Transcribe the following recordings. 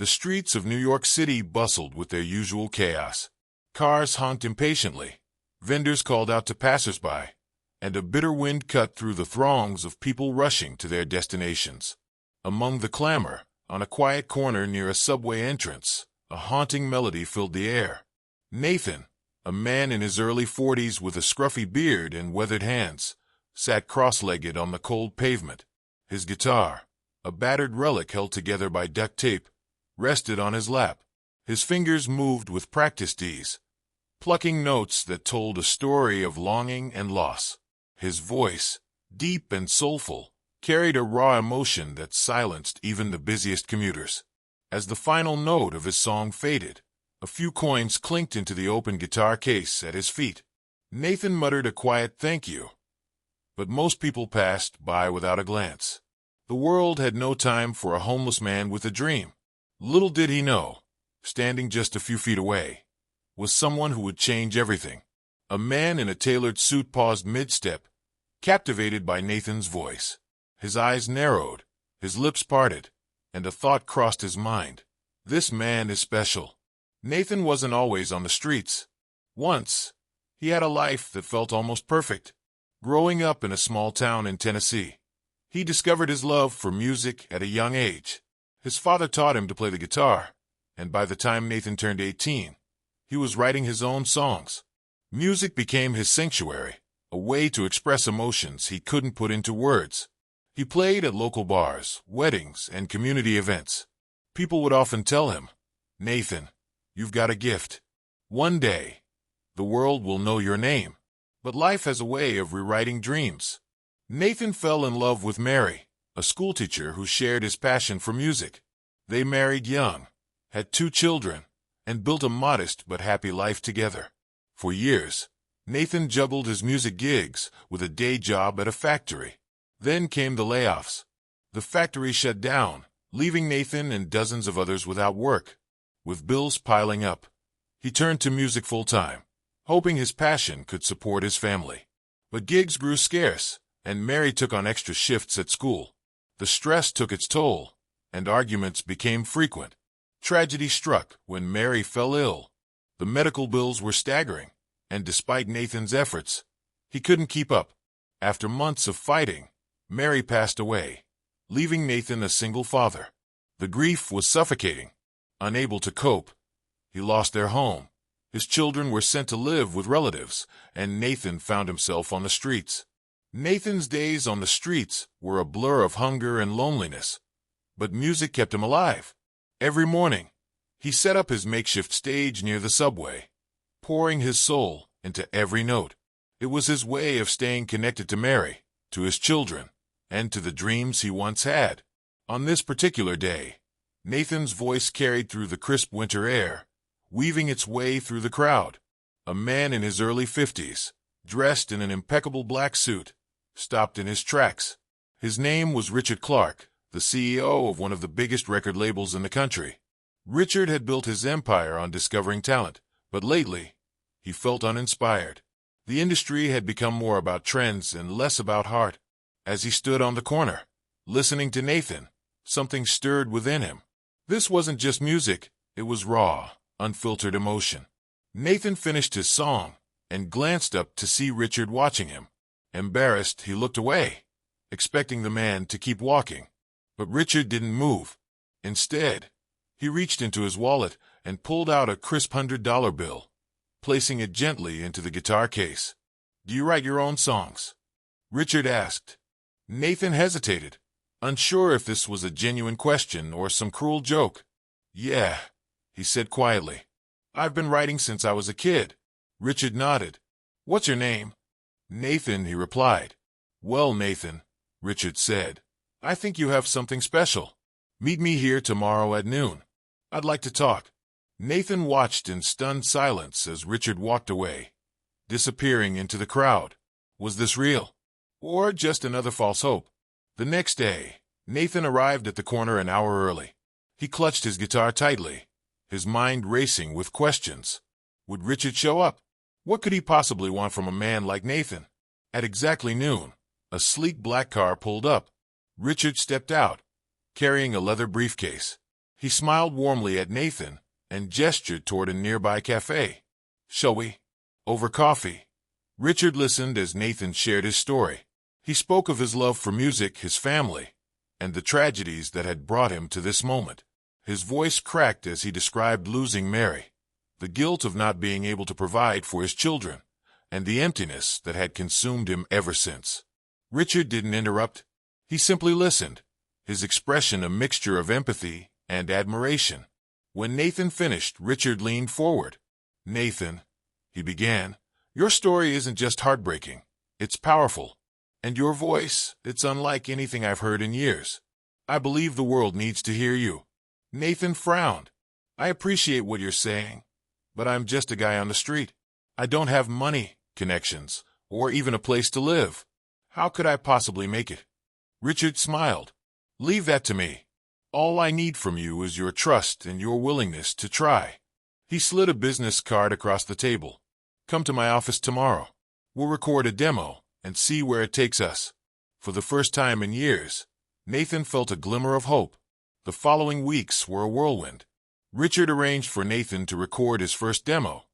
The streets of New York City bustled with their usual chaos. Cars honked impatiently, vendors called out to passers-by, and a bitter wind cut through the throngs of people rushing to their destinations. Among the clamor, on a quiet corner near a subway entrance, a haunting melody filled the air. Nathan, a man in his early 40s with a scruffy beard and weathered hands, sat cross-legged on the cold pavement. His guitar, a battered relic held together by duct tape, rested on his lap. His fingers moved with practiced ease, plucking notes that told a story of longing and loss. His voice, deep and soulful, carried a raw emotion that silenced even the busiest commuters. As the final note of his song faded, a few coins clinked into the open guitar case at his feet. Nathan muttered a quiet thank you, but most people passed by without a glance. The world had no time for a homeless man with a dream. Little did he know, standing just a few feet away, was someone who would change everything. A man in a tailored suit paused mid-step, captivated by Nathan's voice. His eyes narrowed, his lips parted, and a thought crossed his mind. This man is special. Nathan wasn't always on the streets. Once, he had a life that felt almost perfect. Growing up in a small town in Tennessee, he discovered his love for music at a young age. His father taught him to play the guitar, and by the time Nathan turned 18, he was writing his own songs. Music became his sanctuary, a way to express emotions he couldn't put into words. He played at local bars, weddings, and community events. People would often tell him, "Nathan, you've got a gift. One day, the world will know your name." But life has a way of rewriting dreams. Nathan fell in love with Mary, a schoolteacher who shared his passion for music. They married young, had 2 children, and built a modest but happy life together. For years, Nathan juggled his music gigs with a day job at a factory. Then came the layoffs. The factory shut down, leaving Nathan and dozens of others without work. With bills piling up, he turned to music full-time, hoping his passion could support his family. But gigs grew scarce, and Mary took on extra shifts at school. The stress took its toll, and arguments became frequent. Tragedy struck when Mary fell ill. The medical bills were staggering, and despite Nathan's efforts, he couldn't keep up. After months of fighting, Mary passed away, leaving Nathan a single father. The grief was suffocating. Unable to cope, he lost their home. His children were sent to live with relatives, and Nathan found himself on the streets. Nathan's days on the streets were a blur of hunger and loneliness, but music kept him alive. Every morning, he set up his makeshift stage near the subway, pouring his soul into every note. It was his way of staying connected to Mary, to his children, and to the dreams he once had. On this particular day, Nathan's voice carried through the crisp winter air, weaving its way through the crowd. A man in his early 50s, dressed in an impeccable black suit, stopped in his tracks. His name was Richard Clark, the CEO of one of the biggest record labels in the country. Richard had built his empire on discovering talent, but lately, he felt uninspired. The industry had become more about trends and less about heart. As he stood on the corner, listening to Nathan, something stirred within him. This wasn't just music, it was raw, unfiltered emotion. Nathan finished his song and glanced up to see Richard watching him. Embarrassed, he looked away, expecting the man to keep walking. But Richard didn't move. Instead, he reached into his wallet and pulled out a crisp $100 bill, placing it gently into the guitar case. "Do you write your own songs?" Richard asked. Nathan hesitated, unsure if this was a genuine question or some cruel joke. "Yeah," he said quietly. "I've been writing since I was a kid." Richard nodded. "What's your name?" "Nathan," he replied. "Well, Nathan," Richard said, "I think you have something special. Meet me here tomorrow at noon. I'd like to talk." Nathan watched in stunned silence as Richard walked away, disappearing into the crowd. Was this real? Or just another false hope? The next day, Nathan arrived at the corner an hour early. He clutched his guitar tightly, his mind racing with questions. Would Richard show up? What could he possibly want from a man like Nathan? At exactly noon, a sleek black car pulled up. Richard stepped out, carrying a leather briefcase. He smiled warmly at Nathan and gestured toward a nearby cafe. "Shall we?" Over coffee, Richard listened as Nathan shared his story. He spoke of his love for music, his family, and the tragedies that had brought him to this moment. His voice cracked as he described losing Mary, the guilt of not being able to provide for his children, and the emptiness that had consumed him ever since. Richard didn't interrupt. He simply listened, his expression a mixture of empathy and admiration. When Nathan finished, Richard leaned forward. "Nathan," he began, "your story isn't just heartbreaking. It's powerful. And your voice, it's unlike anything I've heard in years. I believe the world needs to hear you." Nathan frowned. "I appreciate what you're saying, but I'm just a guy on the street. I don't have money, connections, or even a place to live. How could I possibly make it?" Richard smiled. "Leave that to me. All I need from you is your trust and your willingness to try." He slid a business card across the table. "Come to my office tomorrow. We'll record a demo and see where it takes us." For the first time in years, Nathan felt a glimmer of hope. The following weeks were a whirlwind. Richard arranged for Nathan to record his first demo,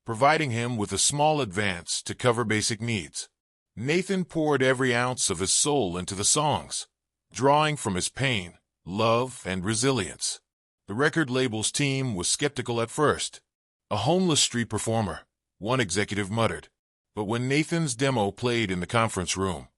providing him with a small advance to cover basic needs. Nathan poured every ounce of his soul into the songs, drawing from his pain, love, and resilience. The record label's team was skeptical at first. "A homeless street performer," one executive muttered. But when Nathan's demo played in the conference room,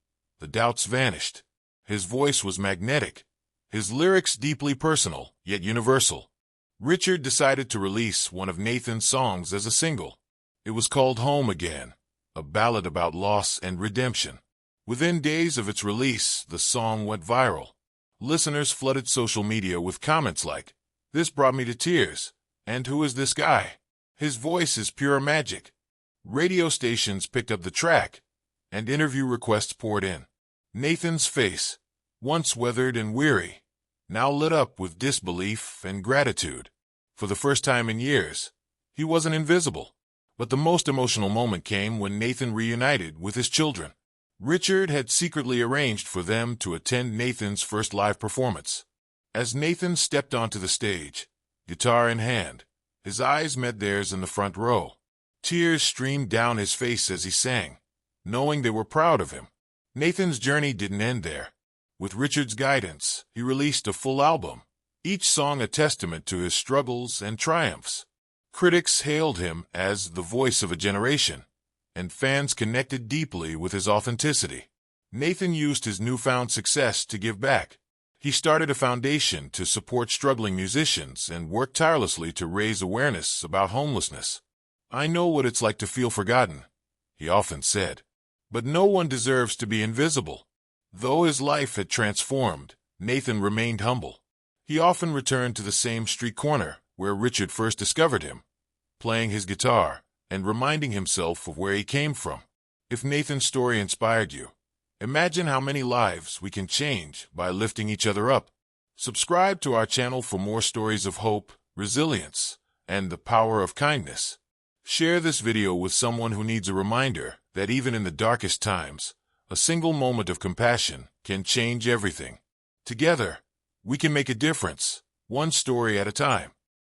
the doubts vanished. His voice was magnetic, his lyrics deeply personal, yet universal. Richard decided to release one of Nathan's songs as a single. It was called Home Again, a ballad about loss and redemption. Within days of its release, the song went viral. Listeners flooded social media with comments like, "This brought me to tears," and "Who is this guy? His voice is pure magic." Radio stations picked up the track, and interview requests poured in. Nathan's face, once weathered and weary, now lit up with disbelief and gratitude. For the first time in years, he wasn't invisible. But the most emotional moment came when Nathan reunited with his children. Richard had secretly arranged for them to attend Nathan's first live performance. As Nathan stepped onto the stage, guitar in hand, his eyes met theirs in the front row. Tears streamed down his face as he sang, knowing they were proud of him. Nathan's journey didn't end there. With Richard's guidance, he released a full album, each song a testament to his struggles and triumphs. Critics hailed him as the voice of a generation, and fans connected deeply with his authenticity. Nathan used his newfound success to give back. He started a foundation to support struggling musicians and worked tirelessly to raise awareness about homelessness. "I know what it's like to feel forgotten," he often said. But no one deserves to be invisible. Though his life had transformed, Nathan remained humble. He often returned to the same street corner where Richard first discovered him, playing his guitar and reminding himself of where he came from. If Nathan's story inspired you, imagine how many lives we can change by lifting each other up. Subscribe to our channel for more stories of hope, resilience, and the power of kindness. Share this video with someone who needs a reminder that even in the darkest times, a single moment of compassion can change everything. Together, we can make a difference, one story at a time.